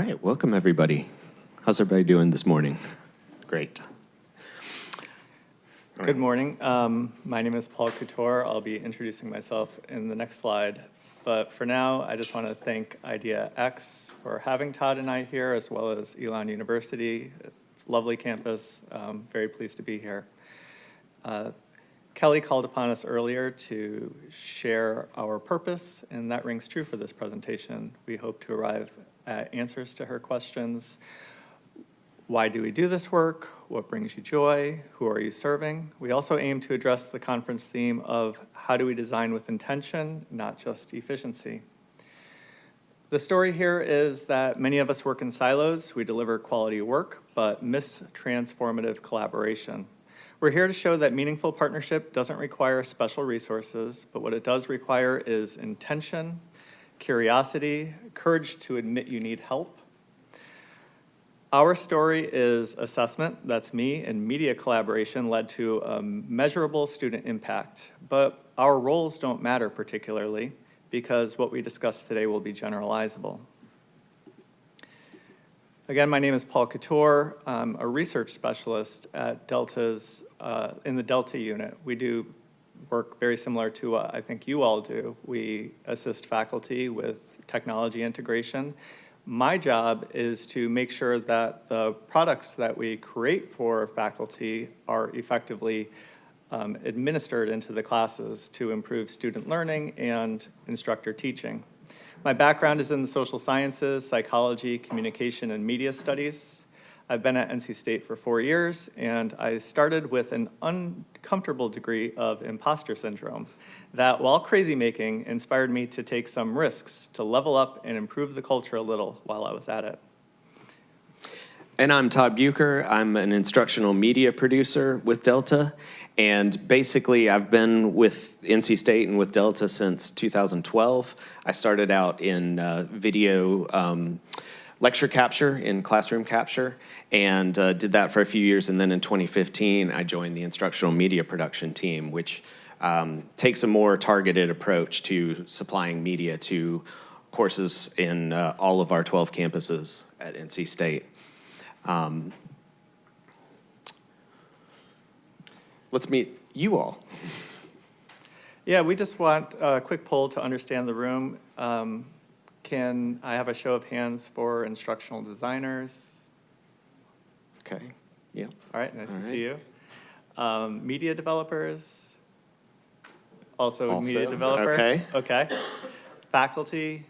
right, welcome everybody. How's everybody doing this morning? Great. Good morning. My name is Paul Couture. I'll be introducing myself in the next slide. But for now, I just want to thank IdeaX for having Todd and I here, as well as Elon University. It's a lovely campus. Very pleased to be here. Kelly called upon us earlier to share our purpose, and that rings true for this presentation. We hope to arrive at answers to her questions. Why do we do this work? What brings you joy? Who are you serving? We also aim to address the conference theme of how do we design with intention, not just efficiency. The story here is that many of us work in silos. We deliver quality work, but miss transformative collaboration. We're here to show that meaningful partnership doesn't require special resources, but what it does require is intention, curiosity, courage to admit you need help. Our story is assessment, that's me, and media collaboration led to a measurable student impact. But our roles don't matter particularly because what we discuss today will be generalizable. Again, my name is Paul Couture. I'm a research specialist at Delta's, in the Delta unit. We do work very similar to what I think you all do. We assist faculty with technology integration. My job is to make sure that the products that we create for faculty are effectively administered into the classes to improve student learning and instructor teaching. My background is in the social sciences, psychology, communication, and media studies. I've been at NC State for 4 years, and I started with an uncomfortable degree of imposter syndrome that, while crazy making, inspired me to take some risks to level up and improve the culture a little while I was at it. And I'm Todd Buker. I'm an instructional media producer with Delta. And basically, I've been with NC State and with Delta since 2012. I started out in video lecture capture, in classroom capture, and did that for a few years. And then in 2015, I joined the instructional media production team, which takes a more targeted approach to supplying media to courses in all of our 12 campuses at NC State. Let's meet you all. Yeah, we just want a quick poll to understand the room. Can I have a show of hands for instructional designers? Okay, yeah. All right, nice to see you. Media developers? Also media developer? Okay. Okay. Faculty?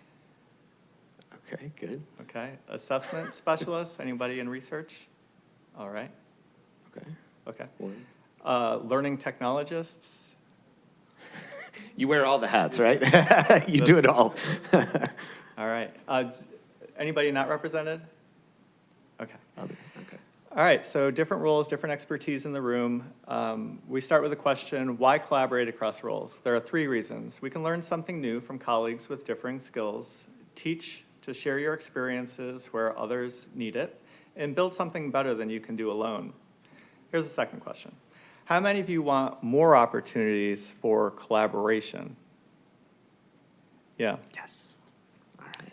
Okay, good. Okay. Assessment specialists? Anybody in research? All right. Okay. Okay. One. Learning technologists? You wear all the hats, right? You do it all. All right. Anybody not represented? Okay. Okay. All right, so different roles, different expertise in the room. We start with the question, why collaborate across roles? There are 3 reasons. We can learn something new from colleagues with differing skills, teach to share your experiences where others need it, and build something better than you can do alone. Here's the second question. How many of you want more opportunities for collaboration? Yeah. Yes. All right.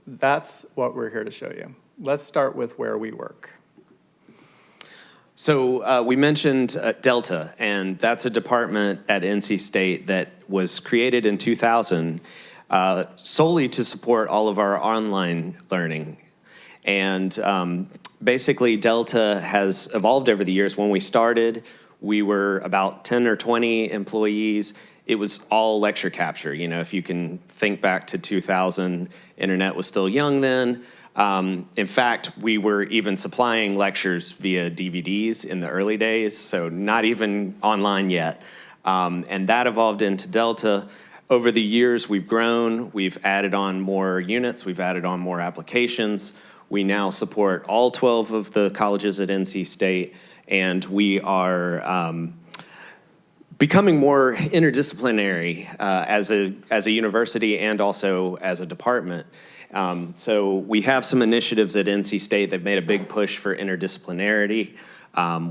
That's what we're here to show you. Let's start with where we work. So we mentioned Delta, and that's a department at NC State that was created in 2000 solely to support all of our online learning. And basically, Delta has evolved over the years. When we started, we were about 10 or 20 employees. It was all lecture capture. You know, if you can think back to 2000, internet was still young then. In fact, we were even supplying lectures via DVDs in the early days, so not even online yet. And that evolved into Delta. Over the years, we've grown. We've added on more units. We've added on more applications. We now support all 12 of the colleges at NC State, and we are becoming more interdisciplinary as a university and also as a department. So we have some initiatives at NC State that made a big push for interdisciplinarity.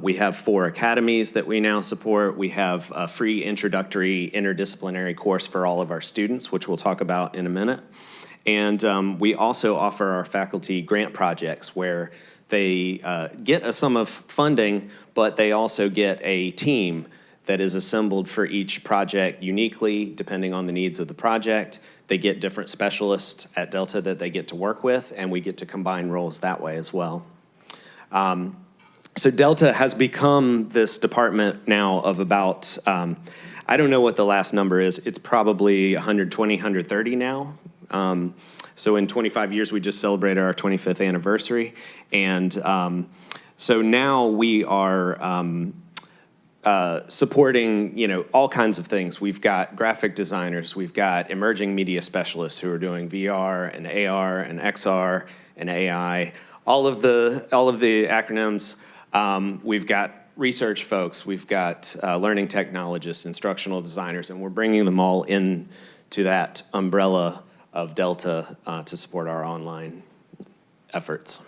We have 4 academies that we now support. We have a free introductory interdisciplinary course for all of our students, which we'll talk about in a minute. And we also offer our faculty grant projects where they get a sum of funding, but they also get a team that is assembled for each project uniquely, depending on the needs of the project. They get different specialists at Delta that they get to work with, and we get to combine roles that way as well. So Delta has become this department now of about, I don't know what the last number is. It's probably 120, 130 now. So in 25 years, we just celebrated our 25th anniversary. And so now we are supporting, all kinds of things. We've got graphic designers, we've got emerging media specialists who are doing VR and AR and XR and AI, all of the acronyms. We've got research folks, we've got learning technologists, instructional designers, and we're bringing them all in to that umbrella of Delta to support our online efforts.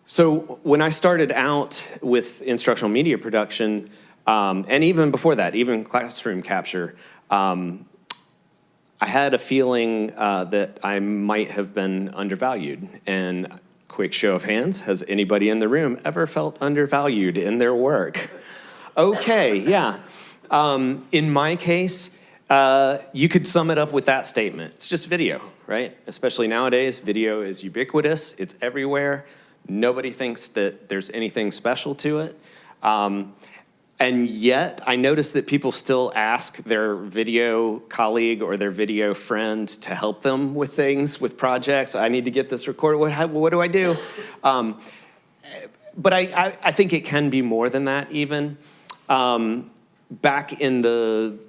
So when I started out with instructional media production, and even before that, even classroom capture, I had a feeling that I might have been undervalued. And quick show of hands, has anybody in the room ever felt undervalued in their work? Okay, yeah. In my case, you could sum it up with that statement. It's just video, right? Especially nowadays, video is ubiquitous, it's everywhere. Nobody thinks that there's anything special to it. And yet, I notice that people still ask their video colleague or their video friend to help them with things, with projects. I need to get this recorded. What do I do? But I think it can be more than that, even. Back in the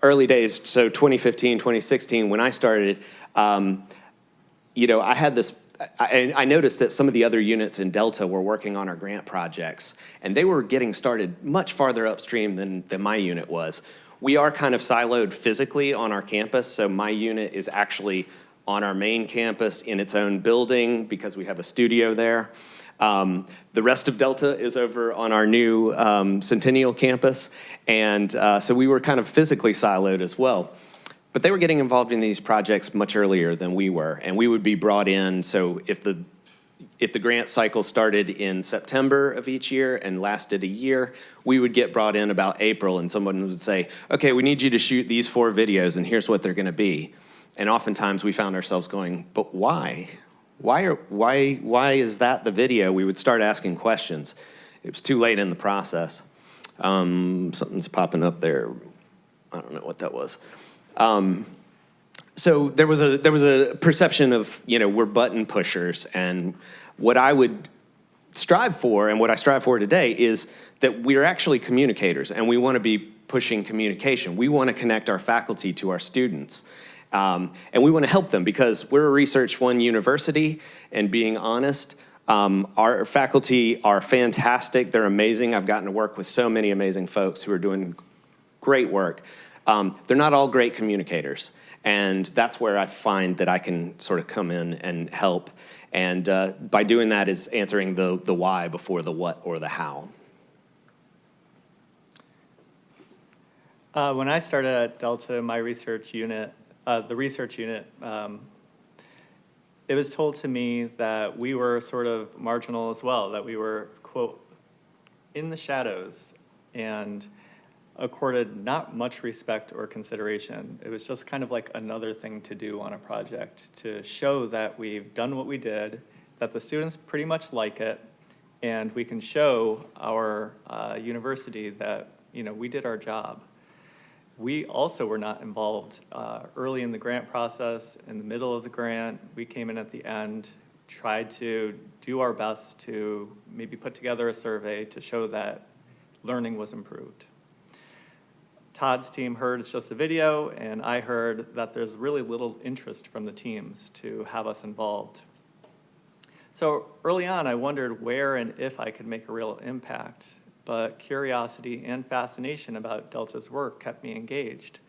early days, so 2015, 2016, when I started, I had this. I noticed that some of the other units in Delta were working on our grant projects, and they were getting started much farther upstream than my unit was. We are kind of siloed physically on our campus, so my unit is actually on our main campus in its own building because we have a studio there. The rest of Delta is over on our new Centennial campus, and so we were kind of physically siloed as well. But they were getting involved in these projects much earlier than we were, and we would be brought in. So if the grant cycle started in September of each year and lasted a year, we would get brought in about April, and someone would say, okay, we need you to shoot these 4 videos, and here's what they're gonna be. And oftentimes we found ourselves going, but why? Why is that the video? We would start asking questions. It was too late in the process. Something's popping up there. I don't know what that was. So there was a perception of, we're button pushers, and what I would strive for, and what I strive for today, is that we're actually communicators, and we want to be pushing communication. We want to connect our faculty to our students, and we want to help them because we're a Research One university, and being honest, our faculty are fantastic. They're amazing. I've gotten to work with so many amazing folks who are doing great work. They're not all great communicators, and that's where I find that I can sort of come in and help. And by doing that is answering the why before the what or the how. When I started at Delta, my research unit, it was told to me that we were sort of marginal as well, that we were, quote, in the shadows, and accorded not much respect or consideration. It was just kind of like another thing to do on a project to show that we've done what we did, that the students pretty much like it, and we can show our university that we did our job. We also were not involved early in the grant process, in the middle of the grant. We came in at the end, tried to do our best to maybe put together a survey to show that learning was improved. Todd's team heard it's just a video, and I heard that there's really little interest from the teams to have us involved. So early on, I wondered where and if I could make a real impact, but curiosity and fascination about Delta's work kept me engaged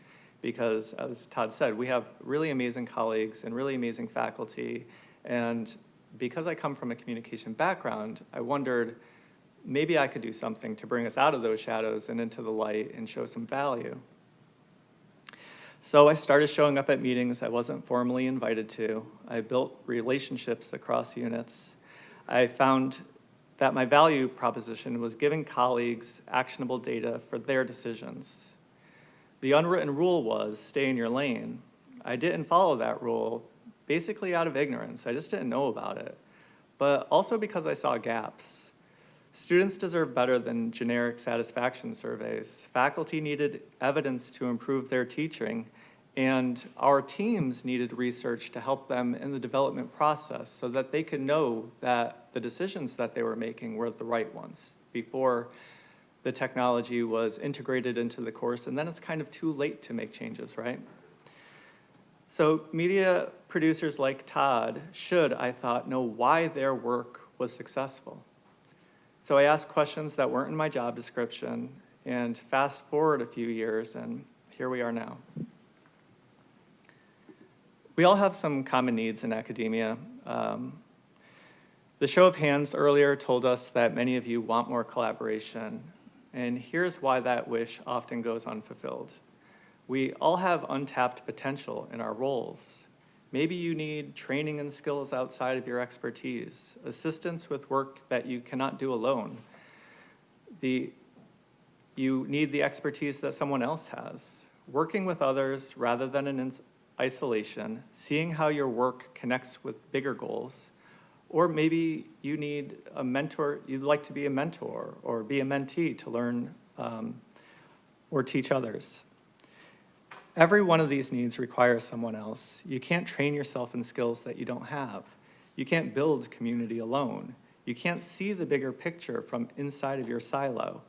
because, as Todd said, we have really amazing colleagues and really amazing faculty, and because I come from a communication background, I wondered, maybe I could do something to bring us out of those shadows and into the light and show some value. So I started showing up at meetings I wasn't formally invited to. I built relationships across units. I found that my value proposition was giving colleagues actionable data for their decisions. The unwritten rule was stay in your lane. I didn't follow that rule, basically out of ignorance. I just didn't know about it, but also because I saw gaps. Students deserve better than generic satisfaction surveys. Faculty needed evidence to improve their teaching, and our teams needed research to help them in the development process so that they could know that the decisions that they were making were the right ones before the technology was integrated into the course, and then it's kind of too late to make changes, right? So media producers like Todd should, I thought, know why their work was successful. So I asked questions that weren't in my job description, and fast forward a few years, and here we are now. We all have some common needs in academia. The show of hands earlier told us that many of you want more collaboration, and here's why that wish often goes unfulfilled. We all have untapped potential in our roles. Maybe you need training and skills outside of your expertise, assistance with work that you cannot do alone. You need the expertise that someone else has. Working with others rather than in isolation, seeing how your work connects with bigger goals, or maybe you need a mentor, you'd like to be a mentor or be a mentee to learn or teach others. Every one of these needs requires someone else. You can't train yourself in skills that you don't have. You can't build community alone. You can't see the bigger picture from inside of your silo.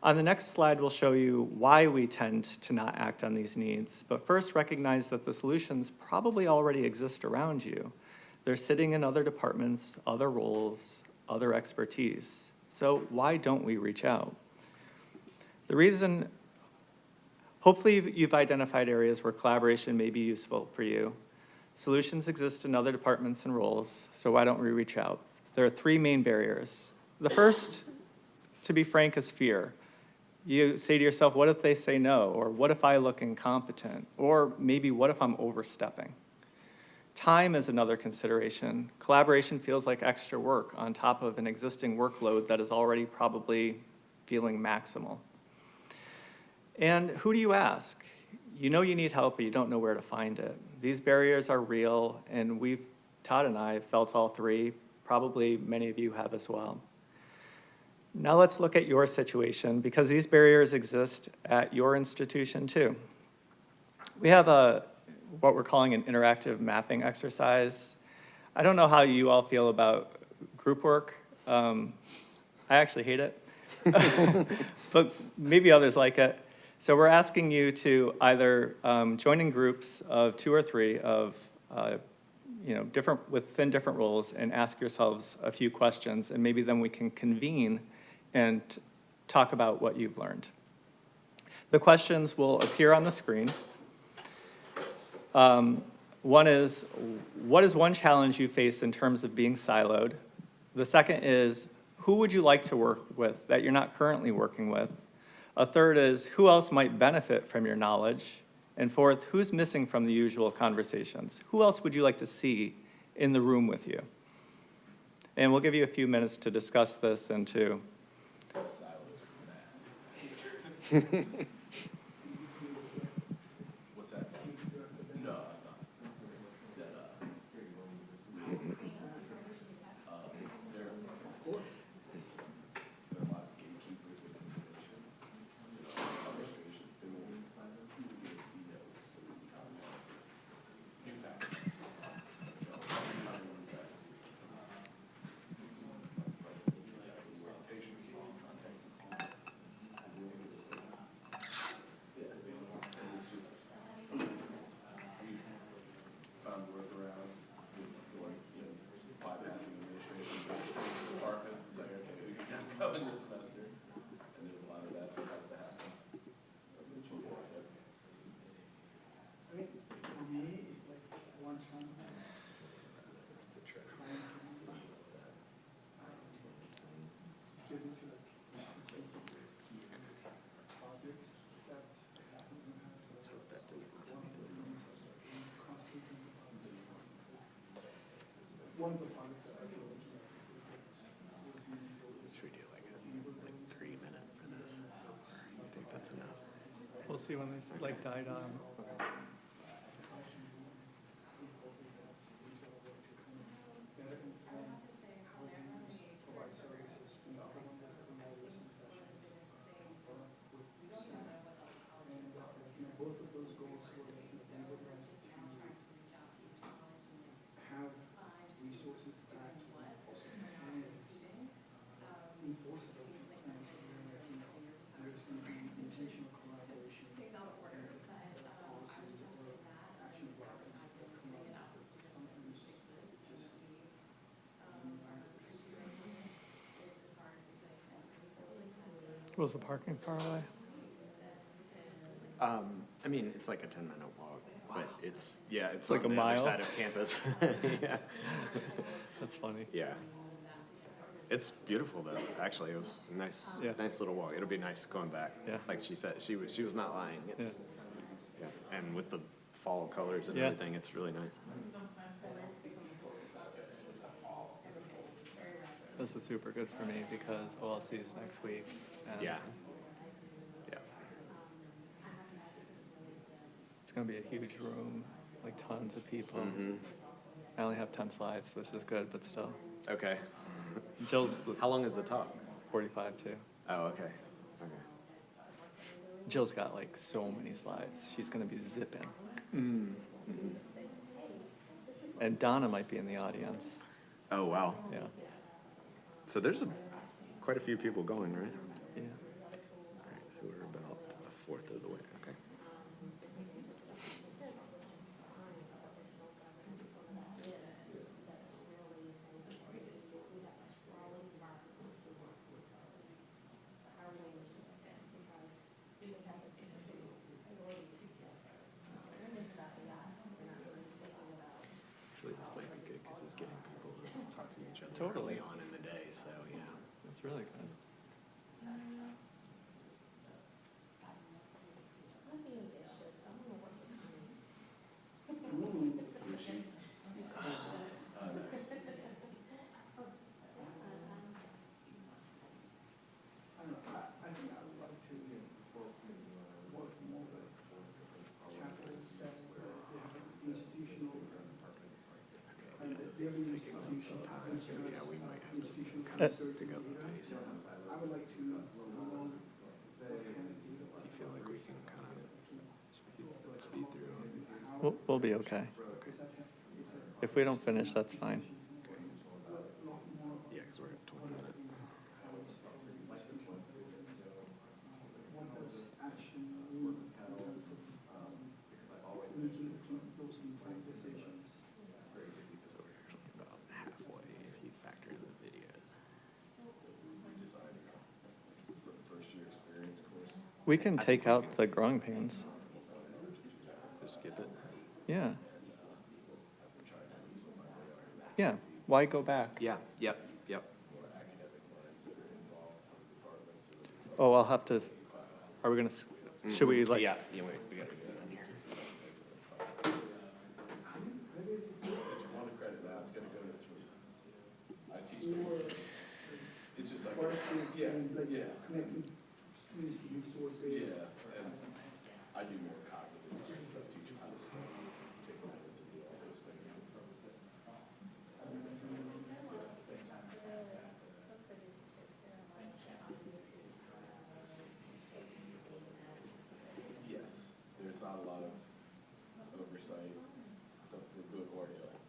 On the next slide, we'll show you why we tend to not act on these needs, but first recognize that the solutions probably already exist around you. They're sitting in other departments, other roles, other expertise. So why don't we reach out? The reason, hopefully you've identified areas where collaboration may be useful for you. Solutions exist in other departments and roles, so why don't we reach out? There are three main barriers. The first, to be frank, is fear. You say to yourself, what if they say no? Or what if I look incompetent? Or maybe what if I'm overstepping? Time is another consideration. Collaboration feels like extra work on top of an existing workload that is already probably feeling maximal. And who do you ask? You know you need help, but you don't know where to find it. These barriers are real, and Todd and I felt all three. Probably many of you have as well. Now let's look at your situation, because these barriers exist at your institution too. We have what we're calling an interactive mapping exercise. I don't know how you all feel about group work. I actually hate it, but maybe others like it. So we're asking you to either join in groups of 2 or 3 of within different roles and ask yourselves a few questions, and maybe then we can convene and talk about what you've learned. The questions will appear on the screen. One is, what is one challenge you face in terms of being siloed? The second is, who would you like to work with that you're not currently working with? A third is, who else might benefit from your knowledge? And fourth, who's missing from the usual conversations? Who else would you like to see in the room with you? And we'll give you a few minutes to discuss this and to... What's that? No, I'm not. There are a lot of gatekeepers in information. Administration, new fact. Should we do like 3 minutes for this? I think that's enough. We'll see when this like died on. Both of those goals were to be able to have resources back and enforce them. And so there's going to be intentional collaboration and policies or action plans that come out. Sometimes just Was the parking far away? I mean, it's like a 10-minute walk, but it's like on a the other mile? side of campus. Yeah. That's funny. Yeah. It's beautiful though. Actually, it was a nice, Yeah. nice little walk. It'll be nice going back. Yeah. Like she said, she was not lying. It's, yeah. And with the fall colors and Yeah. everything, it's really nice. This is super good for me because OLC is next week. And Yeah. Yeah. It's going to be a huge room, like tons of people. Mm-hmm. I only have 10 slides, which is good, but still. Okay. Jill's How long is the talk? 45 too. Oh, okay. Okay. Jill's got like so many slides. She's going to be zipping. And Donna might be in the audience. Oh, wow. Yeah. So there's quite a few people going, right? Yeah. All right, so we're about a fourth of the way. Okay. Actually, this might be good because it's getting people to talk to each other Totally. early on in the day. So yeah. That's really good. I think I would like to work more with capital set institutional and very institutional. Yeah, we might have to Institutional kind of research pick up and the data. pace. I would like to know what kind of data. Do you feel like we can kind of speed through? We'll be okay. If we don't finish, that's fine. Yeah, because we're at 20 minutes. What does action mean in terms of making those conversations? So we're actually about halfway if you factor in the videos. First year experience course. We can take out the growing pains. Just skip it. Yeah. Yeah. Why go back? Yeah, yep, yep. Oh, I'll have to. Are we gonna? Should we like? Yeah, we got to do that on here. It's one credit now, it's gonna go to 3. I teach them. It's just like, yeah. Connecting students to resources. Yeah, and I do more cognitive stuff, teach them how to study, take notes and do all those things. Yes, there's not a lot of oversight, some for good or ill.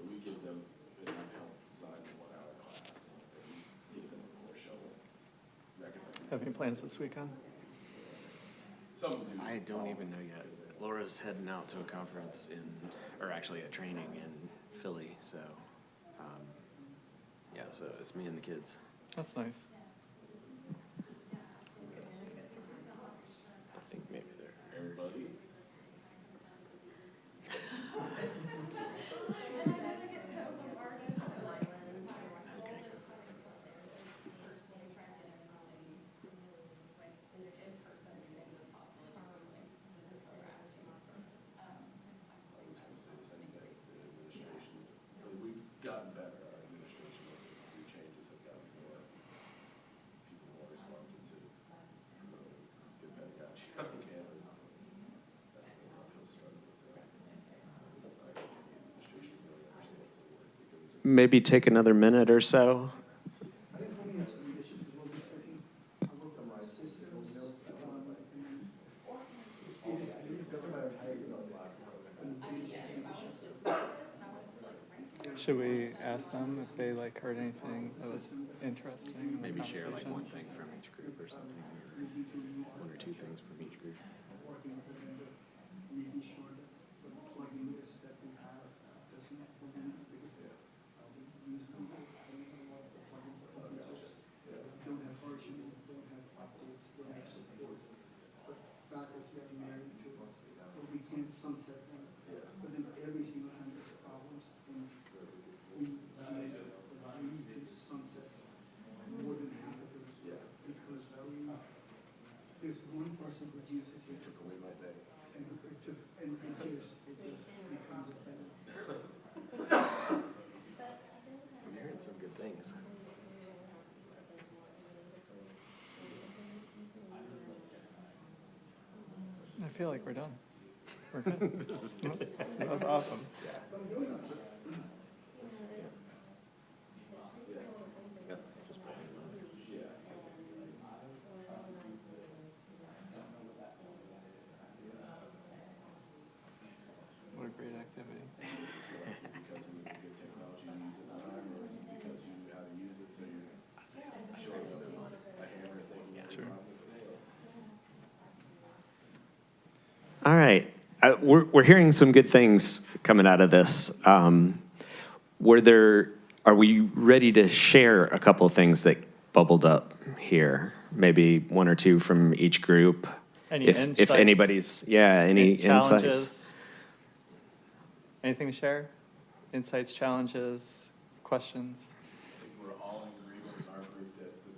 We give them, in our health design, a 1-hour class, and we give them a core shovel. Recommend. Have any plans this weekend? Some do. I don't even know yet. Laura's heading out to a conference or actually a training in Philly, so, yeah, so it's me and the kids. That's nice. I think maybe they're. Everybody. maybe take another minute or so. I think for me, that's an issue, because what we're taking, I worked on my systems, Should we ask them if they like heard anything that was interesting? in the Maybe share like conversation? one thing from each group or something, or one or two things from each group. working together, making sure that the plugin is that we have does not plug in, because we use Google, I don't know what the plugins that we use, don't have versioning, don't have updates, don't have support. But faculty are married to us, but we can't sunset them. But then every single time there's problems, and we need to sunset more than half of those. Because there's one person who uses it. Took away my thing. And it just becomes a thing. I'm hearing some good things. I feel like we're done. We're good. That was awesome. What a great activity. Because it was a good technology to use at the time, or is it because you knew how to use it, so you're showing up a hammer thinking it's Sure. All right. We're hearing some good things coming out of this. Are we ready to share a couple of things that bubbled up here? Maybe one or two from each group. Any If insights? anybody's, any insights. Challenges? Anything to share? Insights, challenges, questions? I think we're all in agreement in our group that the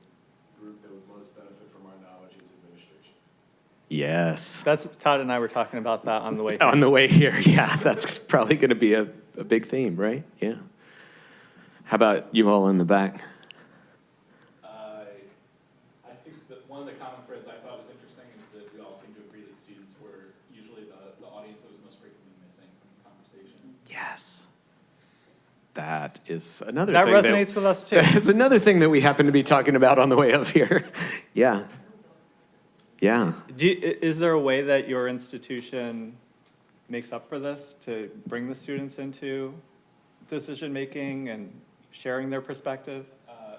group that would most benefit from our knowledge is administration. Yes. That's, Todd and I were talking about that on the way here. On the way here, yeah, that's probably going to be a big theme, right? Yeah. How about you all in the back? I think that one of the common threads I thought was interesting is that we all seem to agree that students were usually the audience that was most frequently missing from the conversation. Yes. That is another That thing. resonates with us too. It's another thing that we happen to be talking about on the way up here. Yeah. Yeah. Is there a way that your institution makes up for this to bring the students into decision-making and sharing their perspective?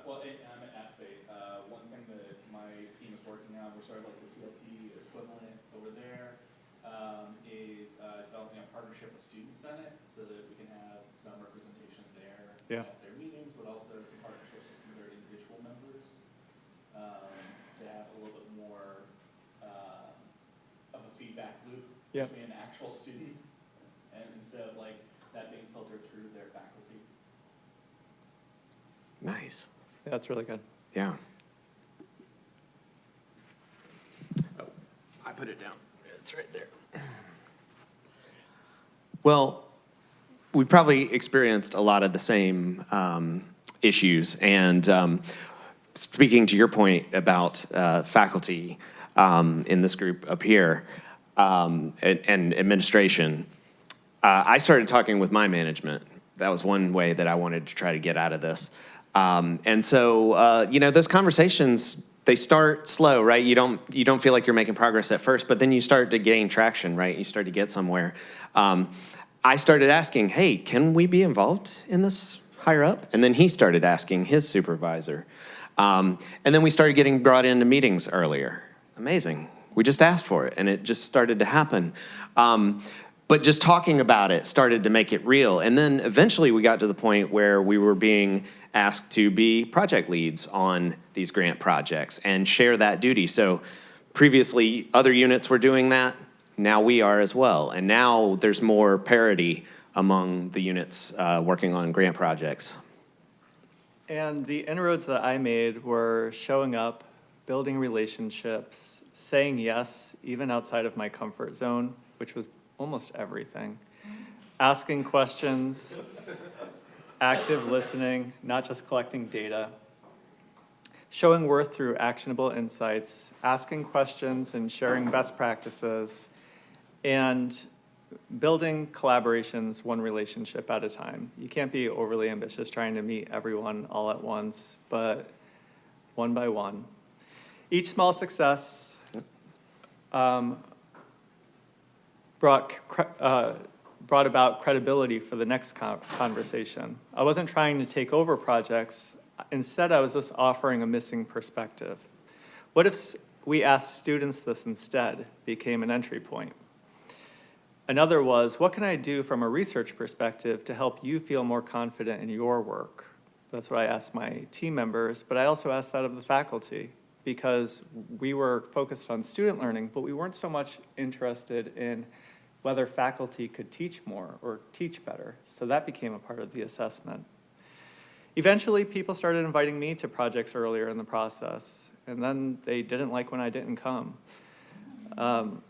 Well, I'm at App State. One thing that my team is working on, we're sort of like the PLT equivalent over there, is developing a partnership with Student Senate so that we can have some representation there Yeah. at their meetings, but also some partnerships with some of their individual members to have a little bit more of a feedback loop Yeah. between an actual student and instead of like that being filtered through their faculty. Nice. That's really good. Yeah. Oh, I put it down. It's right there. Well, we probably experienced a lot of the same issues. And speaking to your point about faculty in this group up here and administration, I started talking with my management. That was one way that I wanted to try to get out of this. And so, those conversations, they start slow, right? You don't feel like you're making progress at first, but then you start to gain traction, right? You start to get somewhere. I started asking, hey, can we be involved in this higher up? And then he started asking his supervisor. And then we started getting brought into meetings earlier. Amazing. We just asked for it, and it just started to happen. But just talking about it started to make it real. And then eventually we got to the point where we were being asked to be project leads on these grant projects and share that duty. So previously other units were doing that. Now we are as well. And now there's more parity among the units working on grant projects. And the inroads that I made were showing up, building relationships, saying yes, even outside of my comfort zone, which was almost everything. Asking questions, active listening, not just collecting data. Showing worth through actionable insights, asking questions and sharing best practices, and building collaborations one relationship at a time. You can't be overly ambitious trying to meet everyone all at once, but one by one. Each small success brought about credibility for the next conversation. I wasn't trying to take over projects. Instead, I was just offering a missing perspective. What if we asked students this instead, became an entry point? Another was, what can I do from a research perspective to help you feel more confident in your work? That's what I asked my team members, but I also asked that of the faculty, because we were focused on student learning, but we weren't so much interested in whether faculty could teach more or teach better. So that became a part of the assessment. Eventually, people started inviting me to projects earlier in the process, and then they didn't like when I didn't come.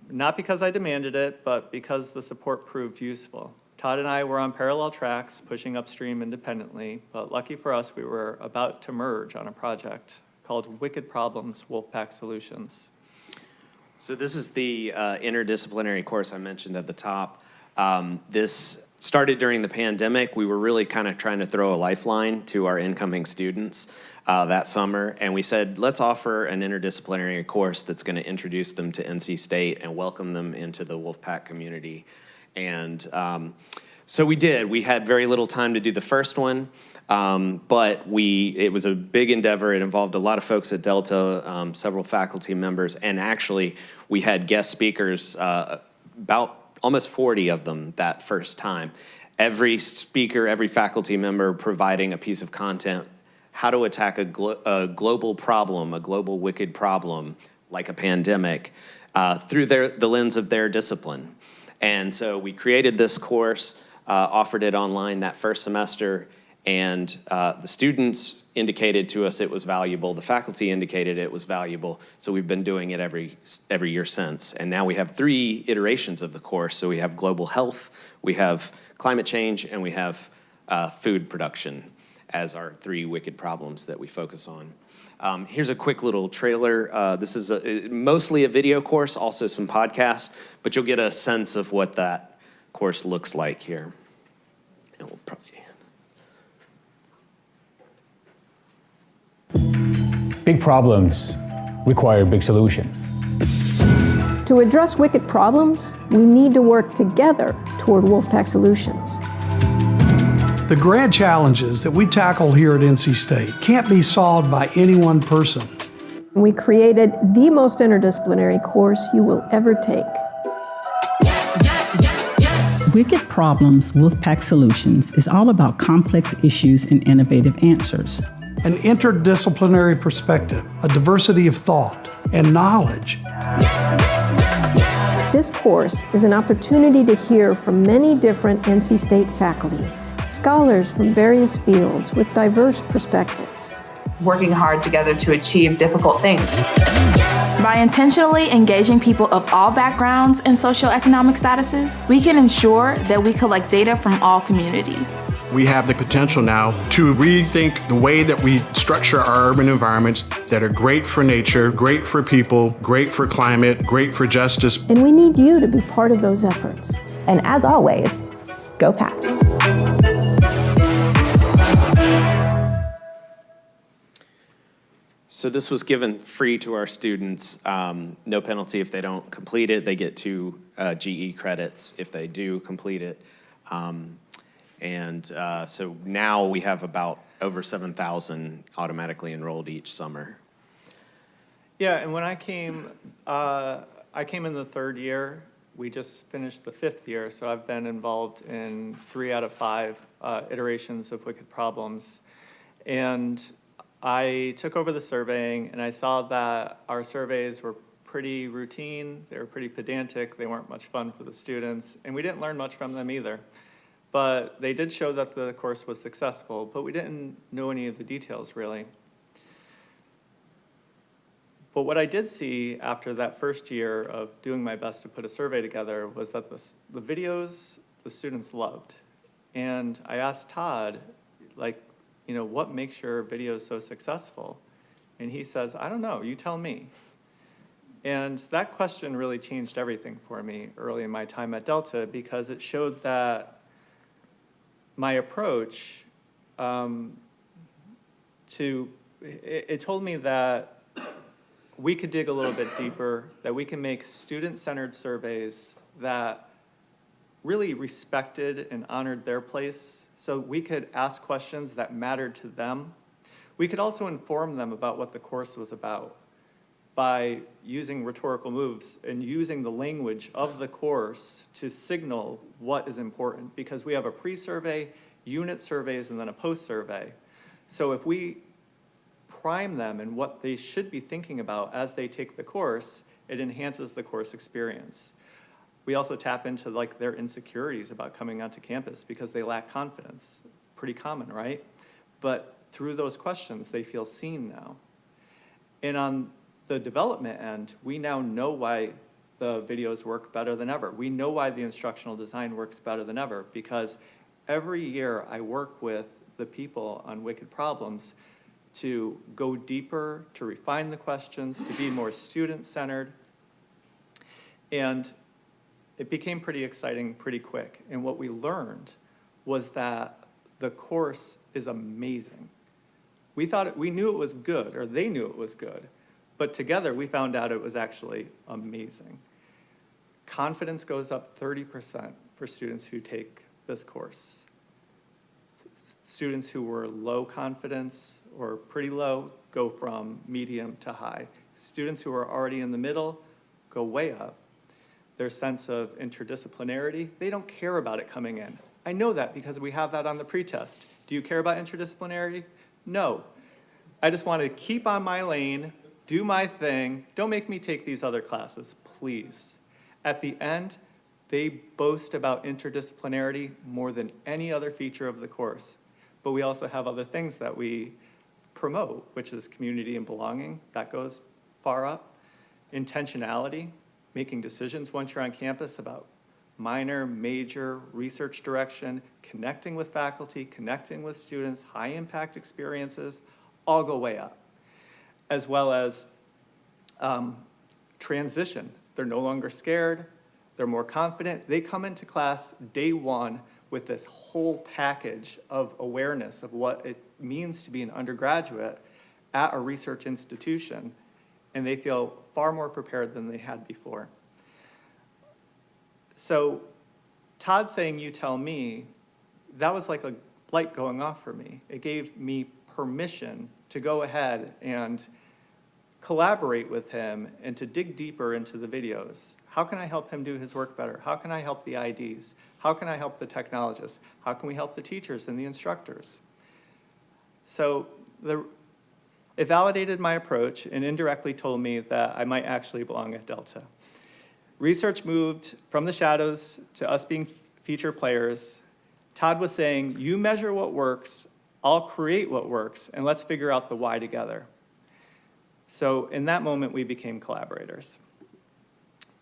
Not because I demanded it, but because the support proved useful. Todd and I were on parallel tracks, pushing upstream independently, but lucky for us, we were about to merge on a project called Wicked Problems, Wolfpack Solutions. So this is the interdisciplinary course I mentioned at the top. This started during the pandemic. We were really kind of trying to throw a lifeline to our incoming students that summer, and we said, let's offer an interdisciplinary course that's going to introduce them to NC State and welcome them into the Wolfpack community. And so we did. We had very little time to do the first one, but it was a big endeavor. It involved a lot of folks at Delta, several faculty members, and actually we had guest speakers, about almost 40 of them that first time. Every speaker, every faculty member providing a piece of content, how to attack a global problem, a global wicked problem, like a pandemic, through the lens of their discipline. And so we created this course, offered it online that first semester, and the students indicated to us it was valuable. The faculty indicated it was valuable. So we've been doing it every year since. And now we have 3 iterations of the course. So we have global health, we have climate change, and we have food production as our 3 wicked problems that we focus on. Here's a quick little trailer. This is mostly a video course, also some podcasts, but you'll get a sense of what that course looks like here. And we'll probably... Big problems require big solutions. To address wicked problems, we need to work together toward Wolfpack solutions. The grand challenges that we tackle here at NC State can't be solved by any one person. We created the most interdisciplinary course you will ever take. Wicked Problems, Wolfpack Solutions is all about complex issues and innovative answers. An interdisciplinary perspective, a diversity of thought, and knowledge. This course is an opportunity to hear from many different NC State faculty, scholars from various fields with diverse perspectives. Working hard together to achieve difficult things. By intentionally engaging people of all backgrounds and socioeconomic statuses, we can ensure that we collect data from all communities. We have the potential now to rethink the way that we structure our urban environments that are great for nature, great for people, great for climate, great for justice. And we need you to be part of those efforts. And as always, go Pack. So this was given free to our students, no penalty if they don't complete it. They get 2 GE credits if they do complete it. So now we have about over 7,000 automatically enrolled each summer. Yeah, and when I came in the 3rd year. We just finished the 5th year, so I've been involved in 3 out of 5 iterations of Wicked Problems. And I took over the surveying, and I saw that our surveys were pretty routine, they were pretty pedantic, they weren't much fun for the students, and we didn't learn much from them either. But they did show that the course was successful, but we didn't know any of the details, really. But what I did see after that first year of doing my best to put a survey together was that the videos the students loved. And I asked Todd, what makes your videos so successful? And he says, I don't know, you tell me. And that question really changed everything for me early in my time at Delta, because it showed that my approach it told me that we could dig a little bit deeper, that we can make student-centered surveys that really respected and honored their place, so we could ask questions that mattered to them. We could also inform them about what the course was about by using rhetorical moves and using the language of the course to signal what is important, because we have a pre-survey, unit surveys, and then a post-survey. So if we prime them in what they should be thinking about as they take the course, it enhances the course experience. We also tap into like their insecurities about coming onto campus because they lack confidence. It's pretty common, right? But through those questions, they feel seen now. And on the development end, we now know why the videos work better than ever. We know why the instructional design works better than ever, because every year I work with the people on Wicked Problems to go deeper, to refine the questions, to be more student-centered. And it became pretty exciting pretty quick. And what we learned was that the course is amazing. We knew it was good, or they knew it was good, but together we found out it was actually amazing. Confidence goes up 30% for students who take this course. Students who were low confidence or pretty low go from medium to high. Students who are already in the middle go way up. Their sense of interdisciplinarity, they don't care about it coming in. I know that because we have that on the pretest. Do you care about interdisciplinarity? No. I just want to keep on my lane, do my thing. Don't make me take these other classes, please. At the end, they boast about interdisciplinarity more than any other feature of the course. But we also have other things that we promote, which is community and belonging. That goes far up. Intentionality, making decisions once you're on campus about minor, major, research direction, connecting with faculty, connecting with students, high impact experiences, all go way up. As well as transition. They're no longer scared, they're more confident. They come into class day one with this whole package of awareness of what it means to be an undergraduate at a research institution, and they feel far more prepared than they had before. So Todd saying, "You tell me," that was like a light going off for me. It gave me permission to go ahead and collaborate with him and to dig deeper into the videos. How can I help him do his work better? How can I help the IDs? How can I help the technologists? How can we help the teachers and the instructors? So it validated my approach and indirectly told me that I might actually belong at Delta. Research moved from the shadows to us being feature players. Todd was saying, you measure what works, I'll create what works, and let's figure out the why together. So in that moment, we became collaborators.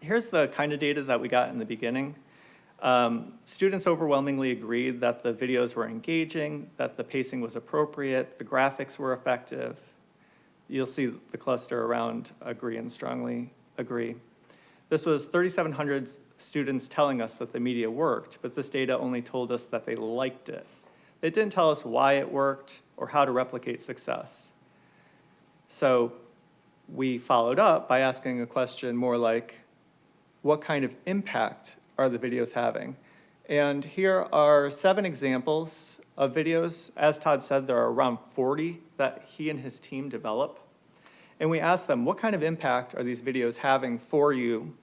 Here's the kind of data that we got in the beginning. Students overwhelmingly agreed that the videos were engaging, that the pacing was appropriate, the graphics were effective. You'll see the cluster around agree and strongly agree. This was 3,700 students telling us that the media worked, but this data only told us that they liked it. It didn't tell us why it worked or how to replicate success. So we followed up by asking a question more like, what kind of impact are the videos having? And here are 7 examples of videos. As Todd said, there are around 40 that he and his team develop. And we asked them, what kind of impact are these videos having for you?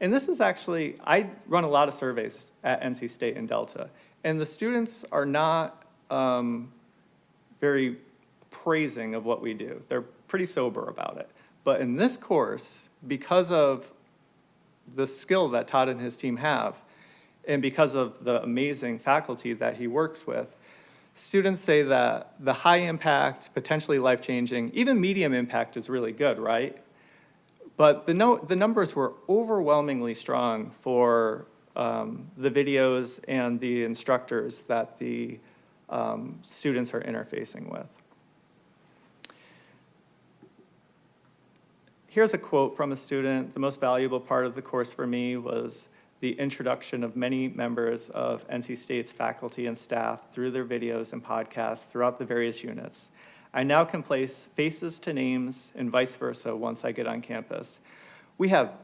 And this is actually, I run a lot of surveys at NC State and Delta, and the students are not very praising of what we do. They're pretty sober about it. But in this course, because of the skill that Todd and his team have, and because of the amazing faculty that he works with, students say that the high impact, potentially life-changing, even medium impact is really good, right? But the numbers were overwhelmingly strong for the videos and the instructors that the students are interfacing with. Here's a quote from a student. The most valuable part of the course for me was the introduction of many members of NC State's faculty and staff through their videos and podcasts throughout the various units. I now can place faces to names and vice versa once I get on campus. We have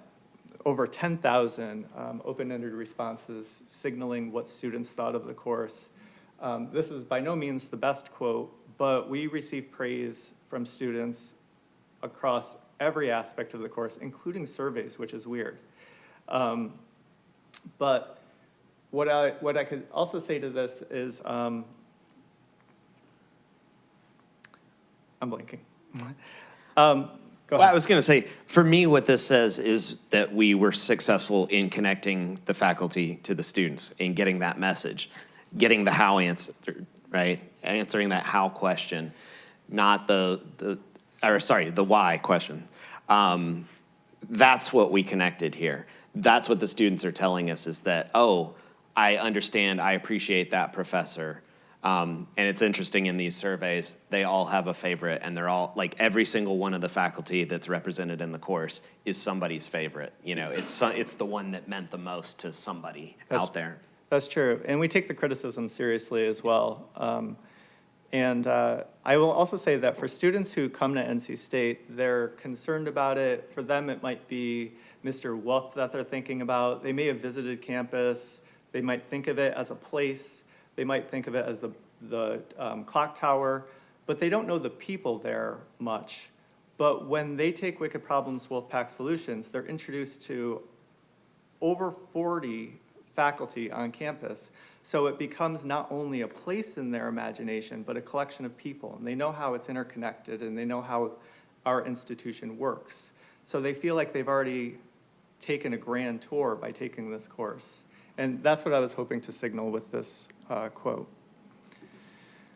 over 10,000 open-ended responses signaling what students thought of the course. This is by no means the best quote, but we receive praise from students across every aspect of the course, including surveys, which is weird. But what I could also say to this is, I'm blanking. Well, I was going to say, for me, what this says is that we were successful in connecting the faculty to the students and getting that message, getting the how answer, right? Answering that how question, not the why question. That's what we connected here. That's what the students are telling us is that, oh, I understand, I appreciate that professor. And it's interesting in these surveys, they all have a favorite, and they're all, like, every single one of the faculty that's represented in the course is somebody's favorite. You know, it's the one that meant the most to somebody out there. That's true, and we take the criticism seriously as well. I will also say that for students who come to NC State, they're concerned about it. For them, it might be Mr. Wolf that they're thinking about. They may have visited campus. They might think of it as a place. They might think of it as the clock tower, but they don't know the people there much. But when they take Wicked Problems Wolfpack Solutions, they're introduced to over 40 faculty on campus. So it becomes not only a place in their imagination, but a collection of people. And they know how it's interconnected, and they know how our institution works. So they feel like they've already taken a grand tour by taking this course. And that's what I was hoping to signal with this quote.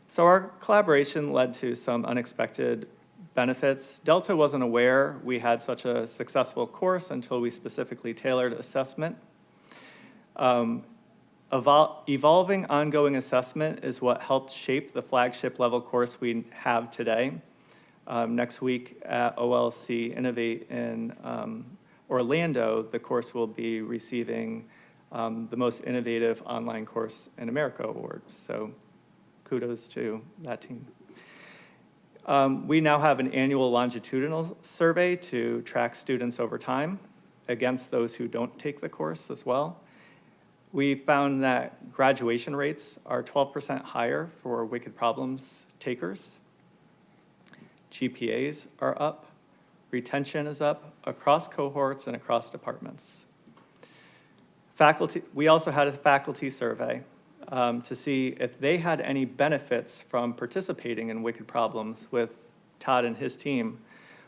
So our collaboration led to some unexpected benefits. Delta wasn't aware we had such a successful course until we specifically tailored assessment. Evolving ongoing assessment is what helped shape the flagship level course we have today. Next week at OLC Innovate in Orlando, the course will be receiving the most innovative online course in America award. So kudos to that team. We now have an annual longitudinal survey to track students over time against those who don't take the course as well. We found that graduation rates are 12% higher for Wicked Problems takers. GPAs are up. Retention is up across cohorts and across departments. Faculty, we also had a faculty survey to see if they had any benefits from participating in Wicked Problems with Todd and his team.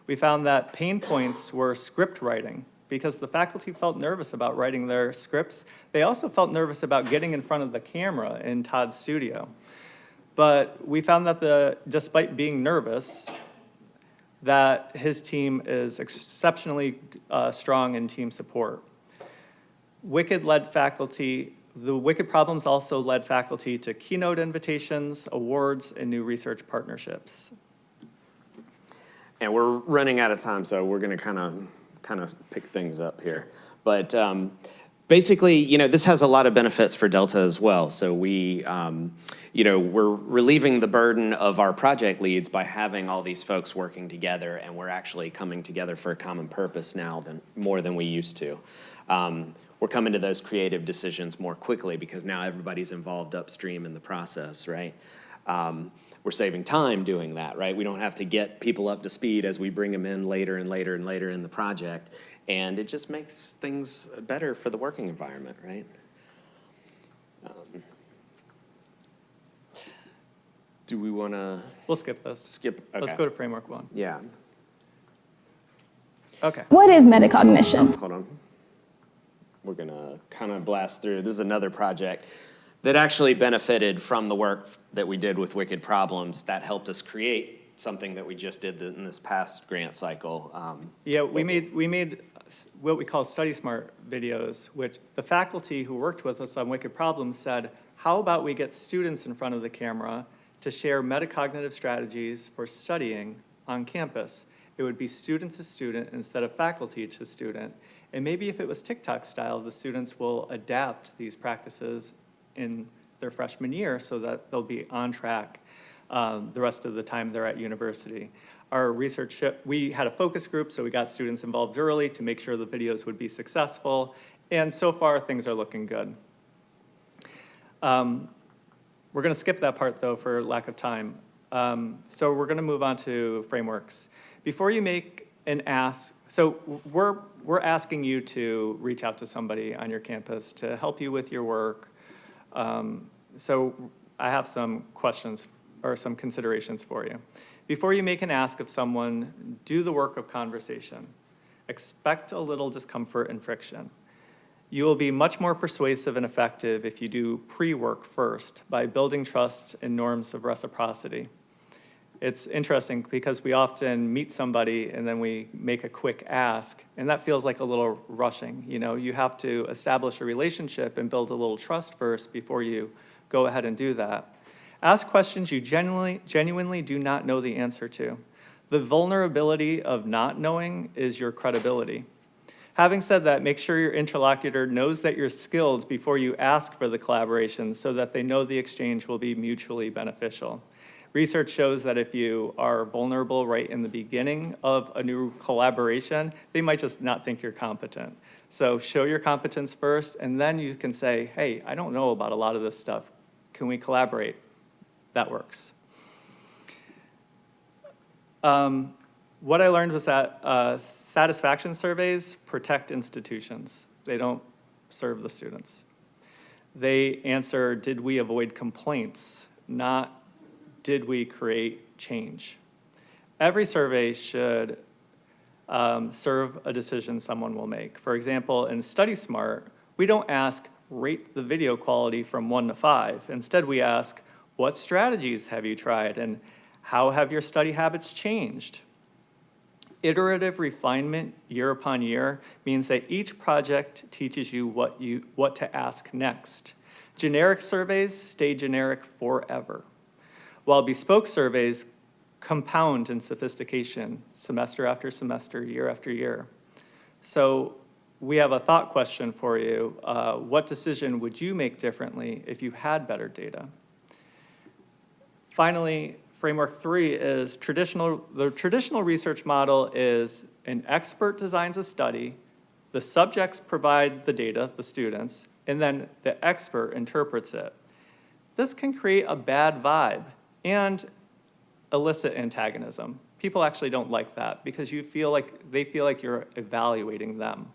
We found that pain points were script writing, because the faculty felt nervous about writing their scripts. They also felt nervous about getting in front of the camera in Todd's studio. But we found that despite being nervous, that his team is exceptionally strong in team support. The Wicked Problems also led faculty to keynote invitations, awards, and new research partnerships. And we're running out of time, so we're going to kind of pick things up here. But basically, this has a lot of benefits for Delta as well. So we, we're relieving the burden of our project leads by having all these folks working together, and we're actually coming together for a common purpose now more than we used to. We're coming to those creative decisions more quickly because now everybody's involved upstream in the process, right? We're saving time doing that, right? We don't have to get people up to speed as we bring them in later and later and later in the project, and it just makes things better for the working environment, right? Do we want to? We'll skip this. Skip. Okay. Let's go to framework 1. Yeah. Okay. What is metacognition? Hold on. We're going to kind of blast through. This is another project that actually benefited from the work that we did with Wicked Problems that helped us create something that we just did in this past grant cycle. We made what we call Study Smart videos, which the faculty who worked with us on Wicked Problems said, how about we get students in front of the camera to share metacognitive strategies for studying on campus? it would be student to student instead of faculty to student. And maybe if it was TikTok style, the students will adapt these practices in their freshman year so that they'll be on track the rest of the time they're at university. Our research, we had a focus group, so we got students involved early to make sure the videos would be successful. And so far, things are looking good. We're going to skip that part, though, for lack of time. So we're going to move on to frameworks. Before you make an ask, so we're asking you to reach out to somebody on your campus to help you with your work. So I have some questions or some considerations for you. Before you make an ask of someone, do the work of conversation. Expect a little discomfort and friction. You will be much more persuasive and effective if you do pre-work first by building trust and norms of reciprocity. It's interesting because we often meet somebody and then we make a quick ask, and that feels like a little rushing. You know, you have to establish a relationship and build a little trust first before you go ahead and do that. Ask questions you genuinely do not know the answer to. The vulnerability of not knowing is your credibility. Having said that, make sure your interlocutor knows that you're skilled before you ask for the collaboration so that they know the exchange will be mutually beneficial. Research shows that if you are vulnerable right in the beginning of a new collaboration, they might just not think you're competent. So show your competence first, and then you can say, hey, I don't know about a lot of this stuff. Can we collaborate? That works. What I learned was that satisfaction surveys protect institutions. They don't serve the students. They answer, did we avoid complaints, not did we create change? Every survey should serve a decision someone will make. For example, in Study Smart, we don't ask, rate the video quality from 1 to 5. Instead, we ask, what strategies have you tried and how have your study habits changed? Iterative refinement year upon year means that each project teaches you what to ask next. Generic surveys stay generic forever, while bespoke surveys compound in sophistication semester after semester, year after year. So we have a thought question for you. What decision would you make differently if you had better data? Finally, framework 3 is the traditional research model is an expert designs a study, the subjects provide the data, the students, and then the expert interprets it. This can create a bad vibe and elicit antagonism. People actually don't like that because they feel like you're evaluating them.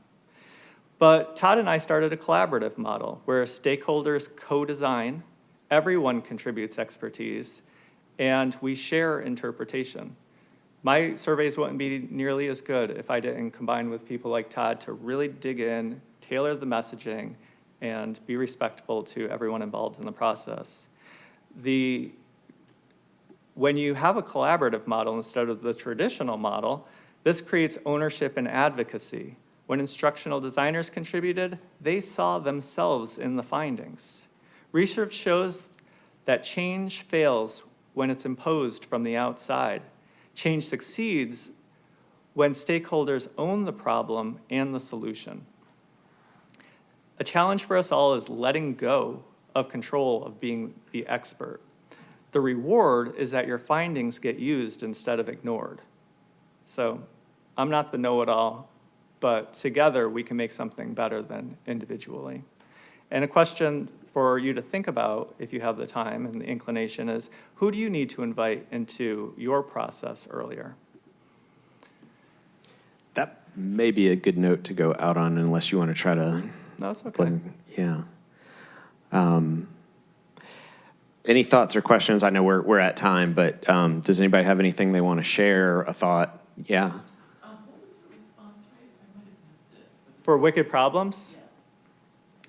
But Todd and I started a collaborative model where stakeholders co-design, everyone contributes expertise, and we share interpretation. My surveys wouldn't be nearly as good if I didn't combine with people like Todd to really dig in, tailor the messaging, and be respectful to everyone involved in the process. When you have a collaborative model instead of the traditional model, this creates ownership and advocacy. When instructional designers contributed, they saw themselves in the findings. Research shows that change fails when it's imposed from the outside. Change succeeds when stakeholders own the problem and the solution. A challenge for us all is letting go of control of being the expert. The reward is that your findings get used instead of ignored. So I'm not the know-it-all, but together we can make something better than individually. And a question for you to think about, if you have the time and the inclination, is who do you need to invite into your process earlier? That may be a good note to go out on unless you want to try to... No, it's okay. Yeah. Any thoughts or questions? I know we're at time, but does anybody have anything they want to share, a thought? Yeah. What was the response rate? I might have missed it. For Wicked Problems? Yeah.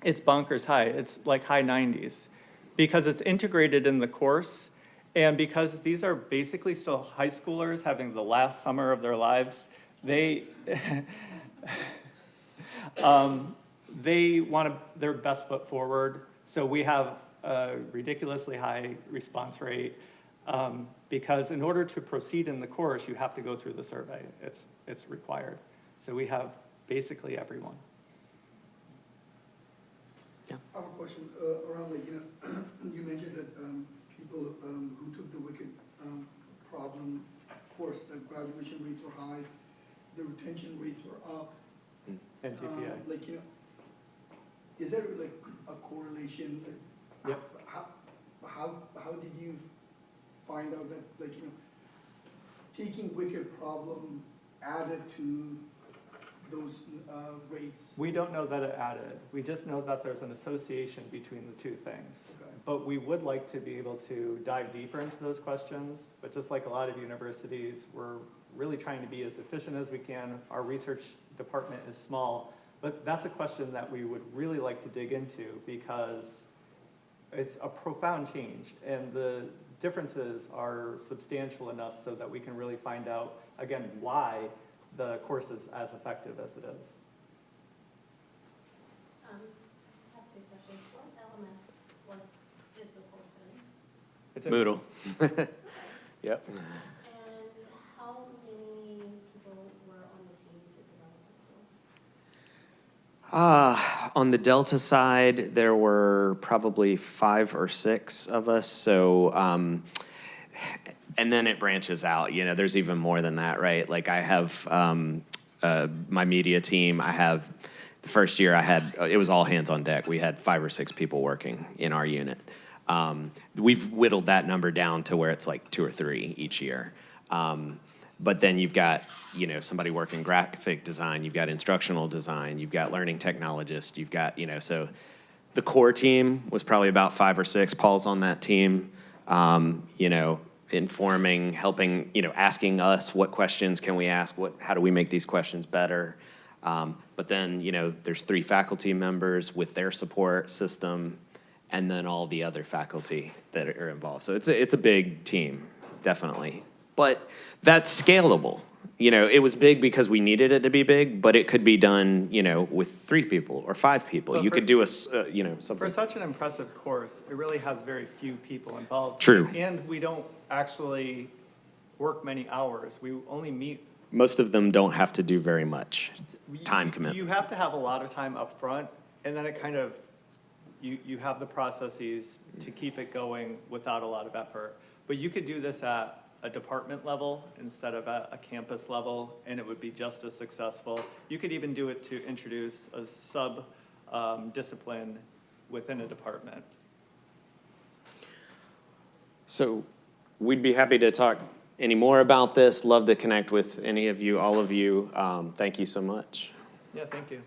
It's bonkers high. It's like high 90s because it's integrated in the course, and because these are basically still high schoolers having the last summer of their lives, they want their best foot forward. So we have a ridiculously high response rate. Because in order to proceed in the course, you have to go through the survey. It's required. So we have basically everyone. I have a question around, like, you mentioned that people who took the wicked problem course, the graduation rates were high, the retention rates were up. And GPA. Like, is there like a correlation? Like, Yep. How did you find out that, like, taking wicked problem added to those rates? We don't know that it added. We just know that there's an association between the two things. Okay. But we would like to be able to dive deeper into those questions. But just like a lot of universities, we're really trying to be as efficient as we can. Our research department is small, but that's a question that we would really like to dig into because it's a profound change and the differences are substantial enough so that we can really find out, again, why the course is as effective as it is. I have two questions. What LMS is the course in? It's a- Moodle. Yep. And how many people were on the team to develop this? On the Delta side, there were probably 5 or 6 of us. So, and then it branches out. There's even more than that, right? Like I have my media team. I have the first year it was all hands on deck. We had 5 or 6 people working in our unit. We've whittled that number down to where it's like 2 or 3 each year. But then you've got, somebody working graphic design, you've got instructional design, you've got learning technologists, you've got, so the core team was probably about 5 or 6. Paul's on that team, informing, helping, asking us what questions can we ask, how do we make these questions better? But then, there's 3 faculty members with their support system, and then all the other faculty that are involved. So it's a big team, definitely. But that's scalable. It was big because we needed it to be big, but it could be done, with 3 people or 5 people. But You could do something. For such an impressive course, it really has very few people involved. True. And we don't actually work many hours. We only meet. Most of them don't have to do very much time commitment. You have to have a lot of time up front, and then it kind of, you have the processes to keep it going without a lot of effort. But you could do this at a department level instead of at a campus level, and it would be just as successful. You could even do it to introduce a discipline within a department. So we'd be happy to talk any more about this. Love to connect with any of you, all of you. Thank you so much. Yeah, thank you.